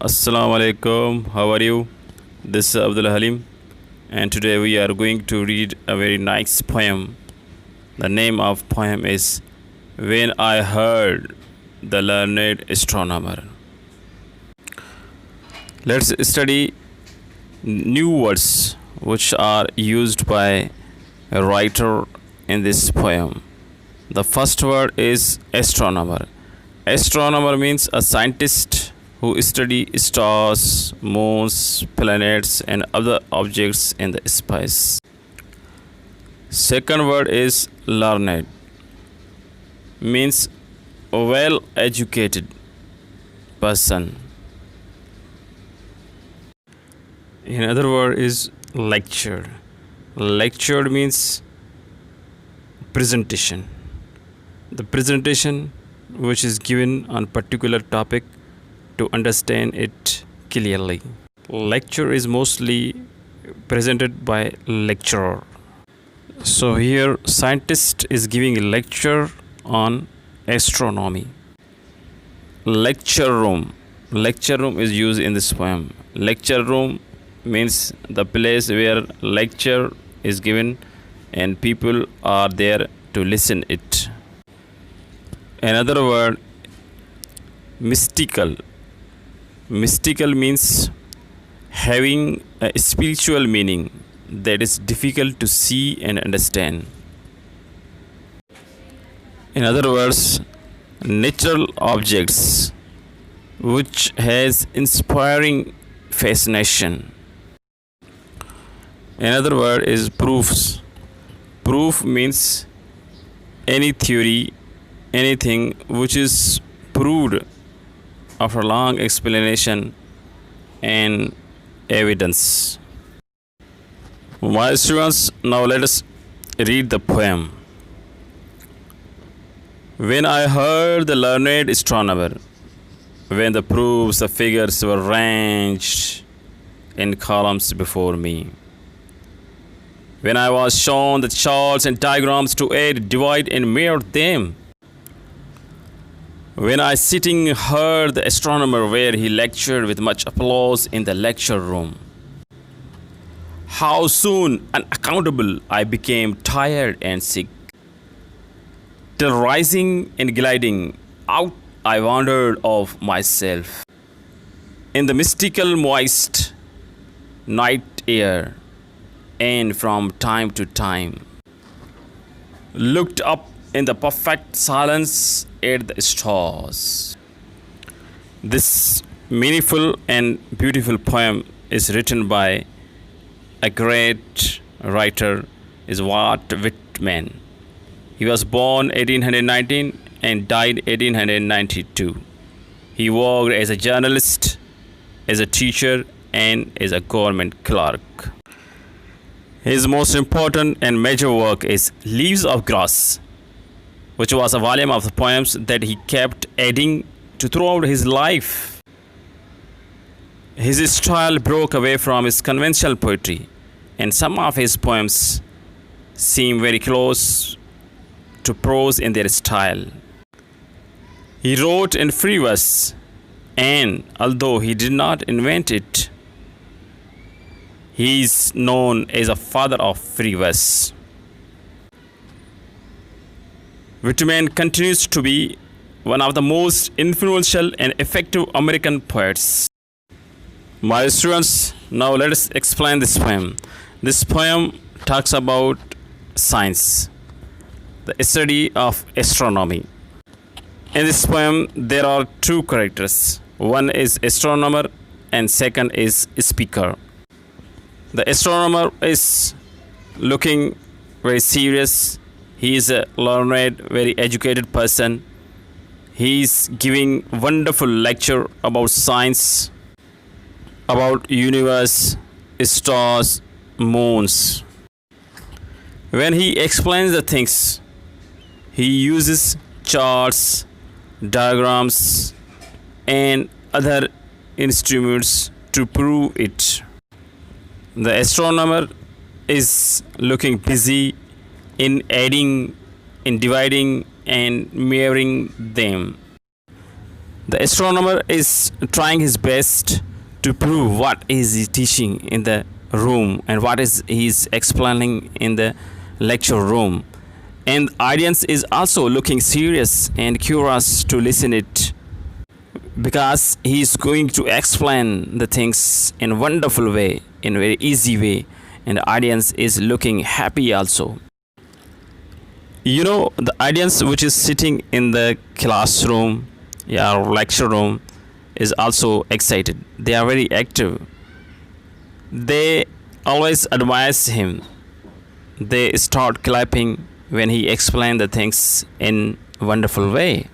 Assalamu alaikum. How are you? This is Abdul Halim, and today we are going to read a very nice poem. The name of poem is When I Heard the Learned Astronomer. Let's study new words which are used by a writer in this poem. The first word is astronomer. Astronomer means a scientist who study stars, moons, planets, and other objects in the space. Second word is learned, means a well educated person. Another word is lecture. Lecture means presentation. The presentation which is given on particular topic to understand it clearly. Lecture is mostly presented by lecturer. So here scientist is giving a lecture on astronomy. Lecture room. Lecture room is used in this poem. Lecture room means the place where lecture is given and people are there to listen it. Another word, mystical. Mystical means having a spiritual meaning that is difficult to see and understand. In other words, natural objects which has inspiring fascination. Another word is proofs. Proof means any theory, anything which is proved after long explanation and evidence. My students, now let us read the poem. When I heard the learned astronomer, when the proofs, the figures were ranged in columns before me, when I was shown the charts and diagrams to aid, divide, and measure them, when I sitting heard the astronomer where he lectured with much applause in the lecture room, how soon unaccountable I became tired and sick. Till rising and gliding out I wandered of myself in the mystical moist night air, and from time to time looked up in the perfect silence at the stars. This meaningful and beautiful poem is written by a great writer, is Walt Whitman. He was born 1819 and died 1892. He worked as a journalist, as a teacher, and as a government clerk. His most important and major work is Leaves of Grass, which was a volume of the poems that he kept adding to throughout his life. His style broke away from his conventional poetry, and some of his poems seem very close to prose in their style. He wrote in free verse, and although he did not invent it, he is known as a father of free verse. Whitman continues to be one of the most influential and effective American poets. My students, now let us explain this poem. This poem talks about science, the study of astronomy. In this poem, there are two characters. One is astronomer and second is speaker. The astronomer is looking very serious. He is a learned, very educated person. He is giving wonderful lecture about science, about universe, stars, moons. When he explains the things, he uses charts, diagrams, and other instruments to prove it. The astronomer is looking busy in adding, in dividing, and measuring them. The astronomer is trying his best to prove what is he teaching in the room and what is he's explaining in the lecture room. And audience is also looking serious and curious to listen it because he is going to explain the things in a wonderful way, in a very easy way, and the audience is looking happy also. The audience which is sitting in the classroom, yeah, or lecture room, is also excited. They are very active. They always admire him. They start clapping when he explains the things in a wonderful way.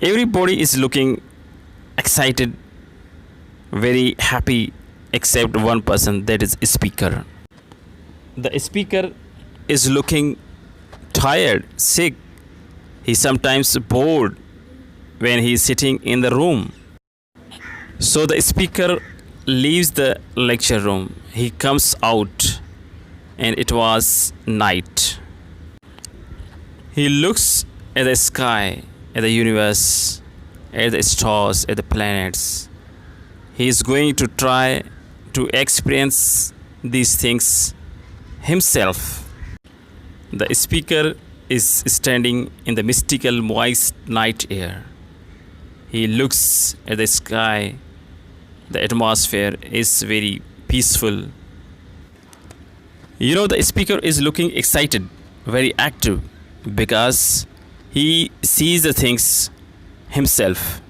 Everybody is looking excited, very happy, except one person, that is a speaker. The speaker is looking tired, sick. He's sometimes bored when he's sitting in the room. So the speaker leaves the lecture room. He comes out and it was night. He looks at the sky, at the universe, at the stars, at the planets. He is going to try to experience these things himself. The speaker is standing in the mystical, moist night air. He looks at the sky. The atmosphere is very peaceful. The speaker is looking excited, very active, because he sees the things himself.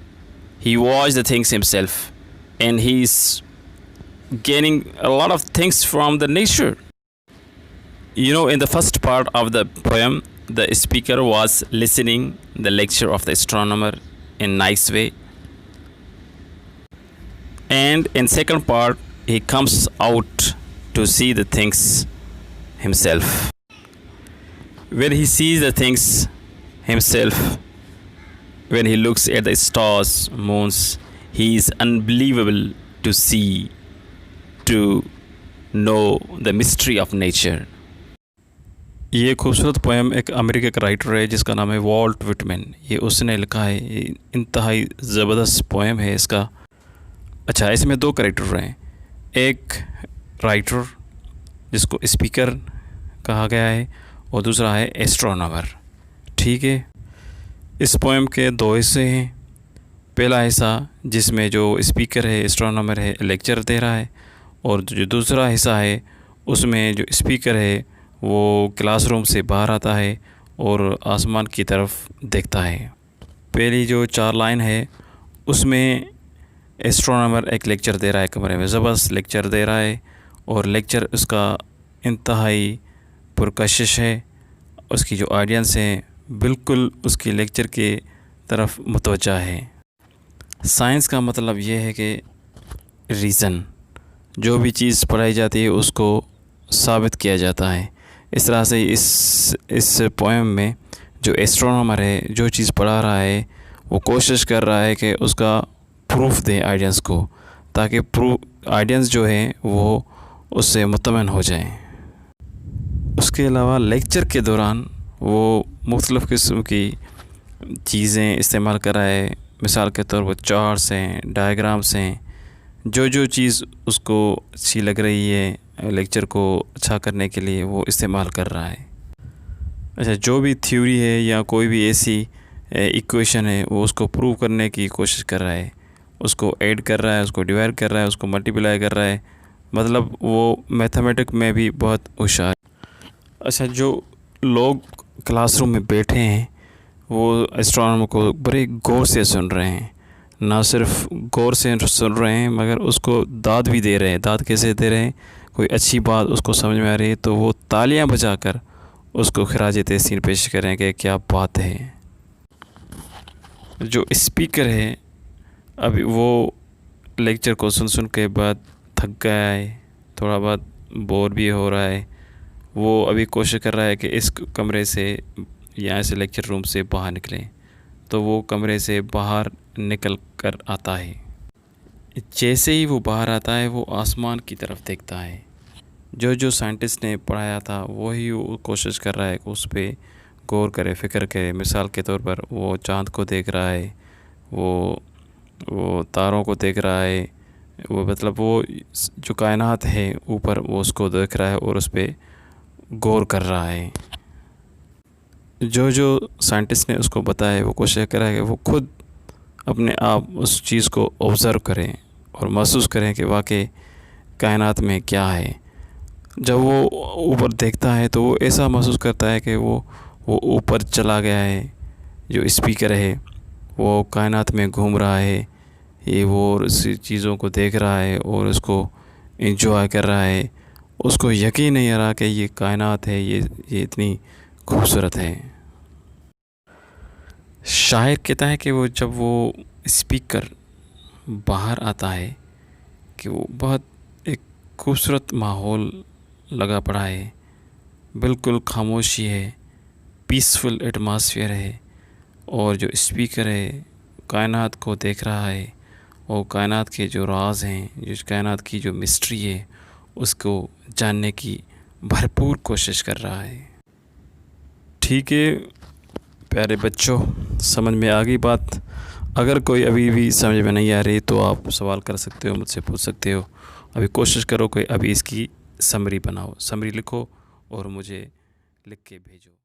He watches the things himself, and he's gaining a lot of things from the nature. In the first part of the poem, the speaker was listening the lecture of the astronomer in nice way. And in second part, he comes out to see the things himself. When he sees the things himself, when he looks at the stars, moons, he is unbelievable to see, to know the mystery of nature. ये खूबसूरत poem एक America का writer है जिसका नाम है Walt Whitman. ये उसने लिखा है। ये इंतहाई ज़बरदस्त पोएम है इसका। अच्छा, इसमें दो कैरेक्टर हैं, एक राइटर जिसको स्पीकर कहा गया है और दूसरा है एस्ट्रोनॉमर। ठीक है, इस पोएम के दो हिस्से हैं। पहला हिस्सा जिसमें जो स्पीकर है, एस्ट्रोनॉमर है, लेक्चर दे रहा है, और जो दूसरा हिस्सा है उसमें जो स्पीकर है वो क्लासरूम से बाहर आता है और आसमान की तरफ देखता है। पहली जो 4 लाइन है उसमें एस्ट्रोनॉमर एक लेक्चर दे रहा है, कमरे में ज़बरदस्त लेक्चर दे रहा है, और लेक्चर उसका इंतहाई पुरकशिश है। उसकी जो ऑडियंस है बिल्कुल उसकी लेक्चर के तरफ मुतवज्जा है। साइंस का मतलब ये है कि रीज़न, जो भी चीज़ पढ़ाई जाती है उसको साबित किया जाता है। इस तरह से इस पोएम में जो एस्ट्रोनॉमर है जो चीज़ पढ़ा रहा है वो कोशिश कर रहा है कि उसका प्रूफ दे ऑडियंस को, ताकि ऑडियंस जो है वो उससे मुतमईन हो जाए। उसके अलावा लेक्चर के दौरान वो मुख्तलिफ़ किस्म की चीज़ें इस्तेमाल कर रहा है। मिसाल के तौर पर चार्ट्स हैं, डायग्राम्स हैं, जो चीज़ उसको अच्छी लग रही है लेक्चर को अच्छा करने के लिए वो इस्तेमाल कर रहा है। अच्छा, जो भी थ्योरी है या कोई भी ऐसी इक्वेशन है वो उसको प्रूव करने की कोशिश कर रहा है, उसको ऐड कर रहा है, उसको डिवाइड कर रहा है, उसको मल्टीप्लाई कर रहा है, मतलब वो मैथमेटिक्स में भी बहुत होशियार। अच्छा, जो लोग क्लासरूम में बैठे हैं वो एस्ट्रोनॉमर को बड़े गौर से सुन रहे हैं। ना सिर्फ गौर से सुन रहे हैं मगर उसको दाद भी दे रहे हैं। दाद कैसे दे रहे हैं? कोई अच्छी बात उसको समझ में आ रही है तो वो तालियां बजाकर उसको खराज तहसीन पेश करें कि क्या बात है। जो स्पीकर है अभी वो लेक्चर को सुन के बाद थक गया है, थोड़ा बहुत बोर भी हो रहा है। वो अभी कोशिश कर रहा है कि इस कमरे से, यहाँ से लेक्चर रूम से बाहर निकलें, तो वो कमरे से बाहर निकल कर आता है। जैसे ही वो बाहर आता है वो आसमान की तरफ देखता है। जो साइंटिस्ट ने पढ़ाया था वही वो कोशिश कर रहा है कि उस पर गौर करे, फ़िक्र करे। मिसाल के तौर पर वो चाँद को देख रहा है, वो तारों को देख रहा है, वो मतलब वो जो कायनात है ऊपर वो उसको देख रहा है और उस पर गौर कर रहा है। जो जो साइंटिस्ट ने उसको बताया है वो कोशिश कर रहा है कि वो खुद अपने आप उस चीज़ को ऑब्ज़र्व करें और महसूस करें कि वाकई कायनात में क्या है। जब वो ऊपर देखता है तो वो ऐसा महसूस करता है कि वो ऊपर चला गया है। जो स्पीकर है वो कायनात में घूम रहा है, ये वो उस चीज़ों को देख रहा है और उसको एंजॉय कर रहा है। उसको यकीन नहीं आ रहा कि ये कायनात है, ये इतनी खूबसूरत है। शायर कहता है कि वो जब वो स्पीकर बाहर आता है कि वो बहुत एक खूबसूरत माहौल लगा पड़ा है, बिल्कुल खामोशी है, पीसफुल एटमॉस्फेयर है। और जो स्पीकर है कायनात को देख रहा है और कायनात के जो राज हैं, जो कायनात की जो मिस्ट्री है उसको जानने की भरपूर कोशिश कर रहा है। ठीक है प्यारे बच्चों, समझ में आ गई बात। अगर कोई अभी भी समझ में नहीं आ रही तो आप सवाल कर सकते हो, मुझसे पूछ सकते हो। अभी कोशिश करो कि अभी इसकी समरी बनाओ, समरी लिखो और मुझे लिख के भेजो।